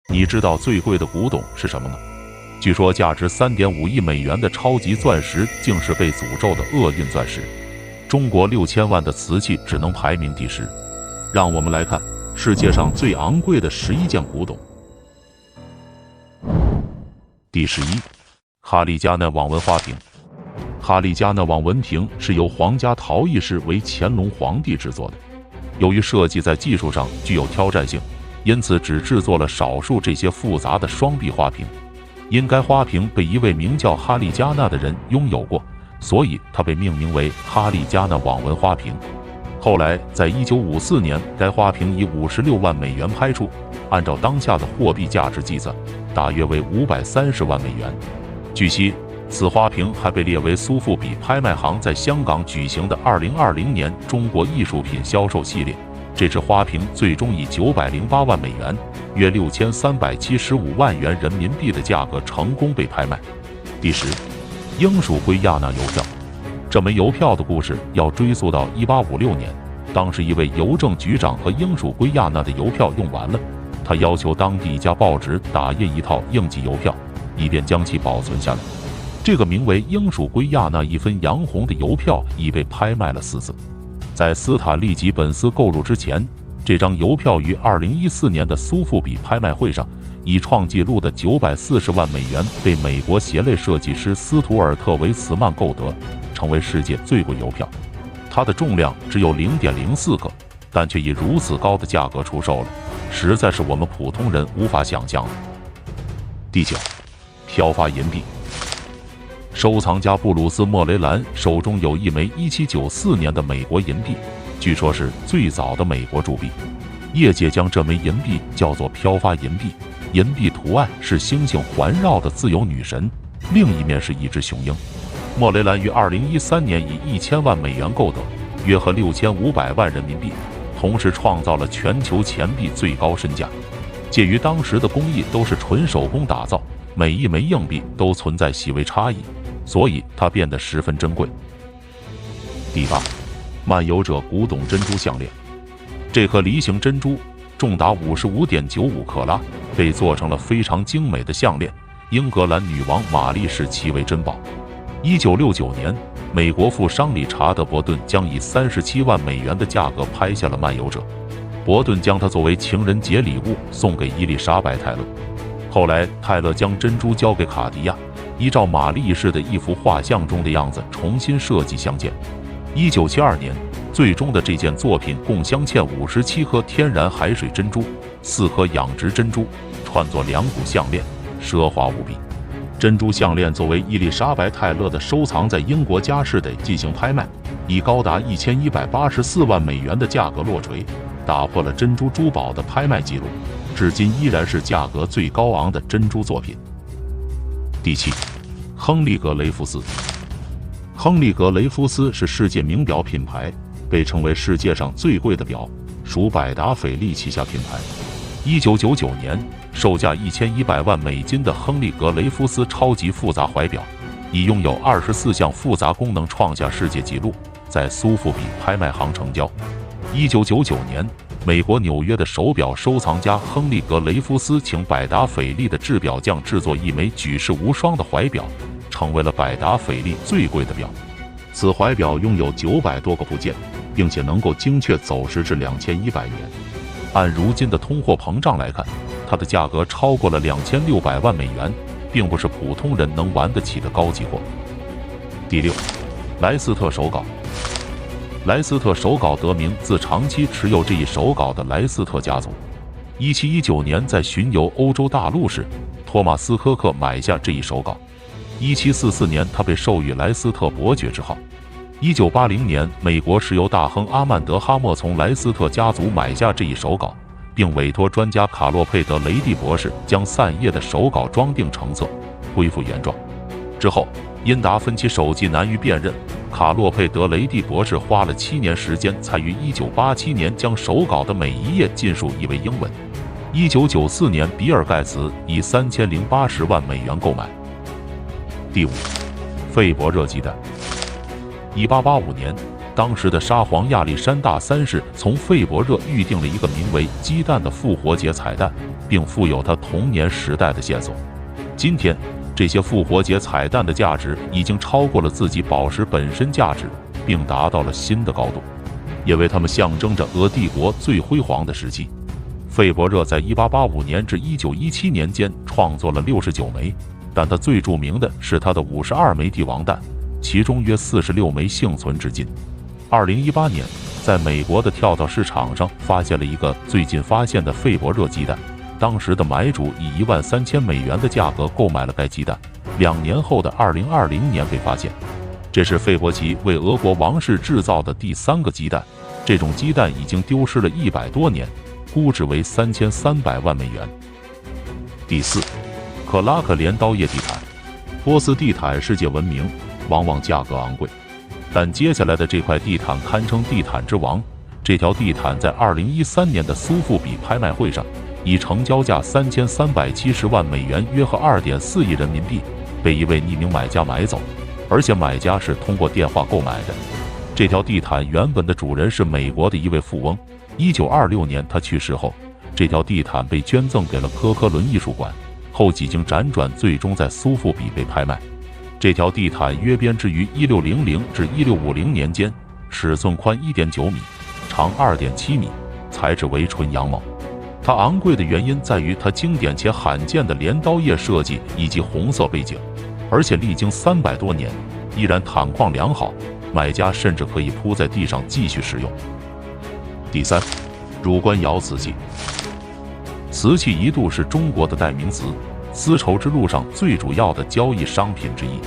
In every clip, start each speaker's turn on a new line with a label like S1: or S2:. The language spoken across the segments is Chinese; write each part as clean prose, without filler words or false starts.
S1: 你知道最贵的古董是什么吗？据说价值3.5亿美元的超级钻石竟是被诅咒的厄运钻石。中国6000万的瓷器只能排名第10。让我们来看世界上最昂贵的11件古董。第11，哈利加纳网纹花瓶。哈利加纳网纹瓶是由皇家陶艺师为乾隆皇帝制作的，由于设计在技术上具有挑战性，因此只制作了少数这些复杂的双壁花瓶。因该花瓶被一位名叫哈利加纳的人拥有过，所以它被命名为哈利加纳网纹花瓶。后来在1954年，该花瓶以56万美元拍出，按照当下的货币价值计算，大约为530万美元。据悉，此花瓶还被列为苏富比拍卖行在香港举行的2020年中国艺术品销售系列。这只花瓶最终以908万美元，约6375万元人民币的价格成功被拍卖。第10，英属圭亚那邮票。这枚邮票的故事要追溯到1856年，当时一位邮政局长和英属圭亚那的邮票用完了，他要求当地一家报纸打印一套应急邮票，以便将其保存下来。这个名为英属圭亚那一分洋红的邮票已被拍卖了4次。在斯塔利吉本斯购入之前，这张邮票于2014年的苏富比拍卖会上以创纪录的940万美元被美国鞋类设计师斯图尔特·维茨曼购得，成为世界最贵邮票。它的重量只有0.04克，但却以如此高的价格出售了，实在是我们普通人无法想象的。第9，飘发银币。收藏家布鲁斯·莫雷兰手中有一枚1794年的美国银币，据说是最早的美国铸币。业界将这枚银币叫做飘发银币，银币图案是星星环绕的自由女神，另一面是一只雄鹰。莫雷兰于2013年以1000万美元购得，约合6500万人民币，同时创造了全球钱币最高身价。介于当时的工艺都是纯手工打造，每一枚硬币都存在细微差异，所以它变得十分珍贵。第8，漫游者古董珍珠项链。这颗梨形珍珠重达55.95克拉，被做成了非常精美的项链。英格兰女王玛丽视其为珍宝。1969年，美国富商理查德·伯顿将以37万美元的价格拍下了漫游者。伯顿将它作为情人节礼物送给伊丽莎白·泰勒。后来，泰勒将珍珠交给卡地亚，依照玛丽式的一幅画像中的样子重新设计镶嵌。1972年，最终的这件作品共镶嵌57颗天然海水珍珠，4颗养殖珍珠，串作2股项链，奢华无比。珍珠项链作为伊丽莎白·泰勒的收藏，在英国佳士得进行拍卖，以高达1184万美元的价格落锤，打破了珍珠珠宝的拍卖记录，至今依然是价格最高昂的珍珠作品。第7，亨利格雷夫斯。亨利格雷夫斯是世界名表品牌，被称为世界上最贵的表，属百达翡丽旗下品牌。1999年，售价1100万美金的亨利格雷夫斯超级复杂怀表，以拥有24项复杂功能创下世界纪录，在苏富比拍卖行成交。1999年，美国纽约的手表收藏家亨利格雷夫斯请百达翡丽的制表匠制作一枚举世无双的怀表，成为了百达翡丽最贵的表。此怀表拥有900多个部件，并且能够精确走时至2100年。按如今的通货膨胀来看，它的价格超过了2600万美元，并不是普通人能玩得起的高级货。第6，莱斯特手稿。莱斯特手稿得名自长期持有这一手稿的莱斯特家族。1719年在巡游欧洲大陆时，托马斯·科克买下这一手稿。1744年，他被授予莱斯特伯爵之号。1980年，美国石油大亨阿曼德·哈默从莱斯特家族买下这一手稿，并委托专家卡洛佩德·雷蒂博士将散页的手稿装订成册，恢复原状。之后，因达芬奇手迹难于辨认，卡洛佩德·雷蒂博士花了7年时间，才于1987年将手稿的每一页尽数译为英文。1994年，比尔·盖茨以3080万美元购买。第5，费伯热鸡蛋。1885年，当时的沙皇亚历山大三世从费伯热预定了一个名为“鸡蛋”的复活节彩蛋，并附有他童年时代的线索。今天，这些复活节彩蛋的价值已经超过了自己宝石本身价值，并达到了新的高度，因为它们象征着俄帝国最辉煌的时期。费伯热在1885年至1917年间创作了69枚，但他最著名的是他的52枚帝王蛋，其中约46枚幸存至今。2018年，在美国的跳蚤市场上发现了一个最近发现的费伯热鸡蛋，当时的买主以$13,000的价格购买了该鸡蛋，2年后的2020年被发现。这是费伯奇为俄国王室制造的第3个鸡蛋，这种鸡蛋已经丢失了100多年，估值为$3300万。第4，克拉克镰刀叶地毯。波斯地毯世界闻名，往往价格昂贵，但接下来的这块地毯堪称地毯之王。这条地毯在2013年的苏富比拍卖会上，以成交价$3370万，约合2.4亿人民币，被一位匿名买家买走，而且买家是通过电话购买的。这条地毯原本的主人是美国的一位富翁，1926年他去世后，这条地毯被捐赠给了科科伦艺术馆，后几经辗转，最终在苏富比被拍卖。这条地毯约编织于1600至1650年间，尺寸宽1.9米，长2.7米，材质为纯羊毛。它昂贵的原因在于它经典且罕见的镰刀叶设计以及红色背景，而且历经300多年依然坦况良好，买家甚至可以铺在地上继续使用。第3，汝官窑瓷器。瓷器一度是中国的代名词，丝绸之路上最主要的交易商品之一。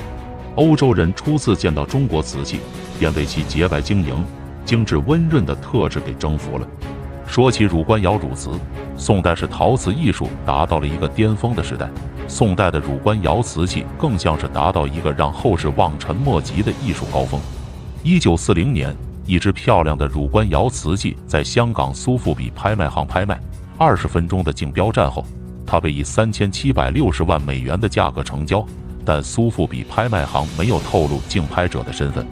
S1: 欧洲人初次见到中国瓷器，便被其洁白晶莹、精致温润的特质给征服了。说起汝官窑汝瓷，宋代是陶瓷艺术达到了一个巅峰的时代。宋代的汝官窑瓷器更像是达到一个让后世望尘莫及的艺术高峰。1940年，一只漂亮的汝官窑瓷器在香港苏富比拍卖行拍卖，20分钟的竞标战后，它被以$3760万的价格成交，但苏富比拍卖行没有透露竞拍者的身份。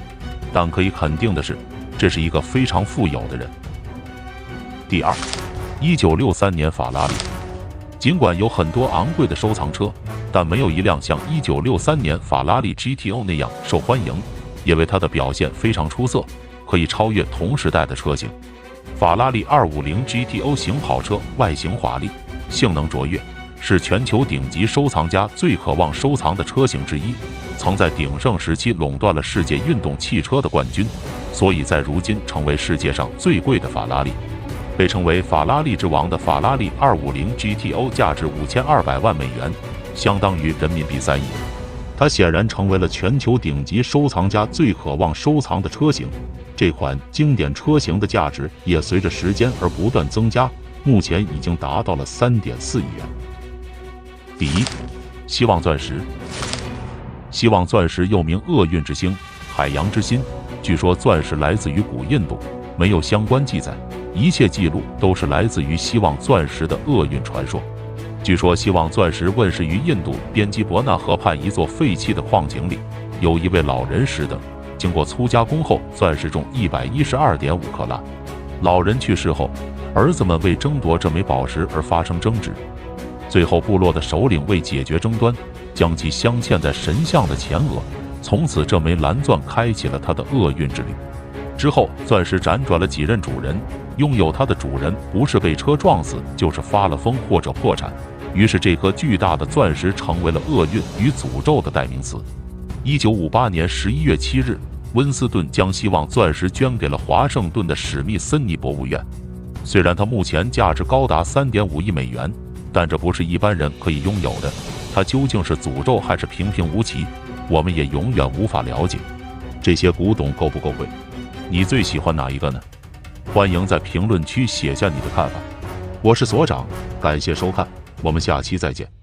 S1: 但可以肯定的是，这是一个非常富有的人。第2，1963年法拉利。尽管有很多昂贵的收藏车，但没有一辆像1963年法拉利 GTO 那样受欢迎，因为它的表现非常出色，可以超越同时代的车型。法拉利250 GTO 型跑车外形华丽，性能卓越，是全球顶级收藏家最渴望收藏的车型之一，曾在鼎盛时期垄断了世界运动汽车的冠军，所以在如今成为世界上最贵的法拉利。被称为法拉利之王的法拉利250 GTO 价值$5200万，相当于人民币3亿。它显然成为了全球顶级收藏家最渴望收藏的车型。这款经典车型的价值也随着时间而不断增加，目前已经达到了3.4亿元。第1，希望钻石。希望钻石又名厄运之星、海洋之心，据说钻石来自于古印度，没有相关记载，一切记录都是来自于希望钻石的厄运传说。据说希望钻石问世于印度边基伯纳河畔一座废弃的矿井里，有一位老人拾得，经过粗加工后，钻石重112.5克拉。老人去世后，儿子们为争夺这枚宝石而发生争执，最后部落的首领为解决争端，将其镶嵌在神像的前额，从此这枚蓝钻开启了它的厄运之旅。之后，钻石辗转了几任主人，拥有它的主人不是被车撞死，就是发了疯或者破产。于是，这颗巨大的钻石成为了厄运与诅咒的代名词。1958年11月7日，温斯顿将希望钻石捐给了华盛顿的史密森尼博物院。虽然它目前价值高达3.5亿美元，但这不是一般人可以拥有的。它究竟是诅咒还是平平无奇，我们也永远无法了解。这些古董够不够贵？你最喜欢哪一个呢？欢迎在评论区写下你的看法。我是所长，感谢收看，我们下期再见。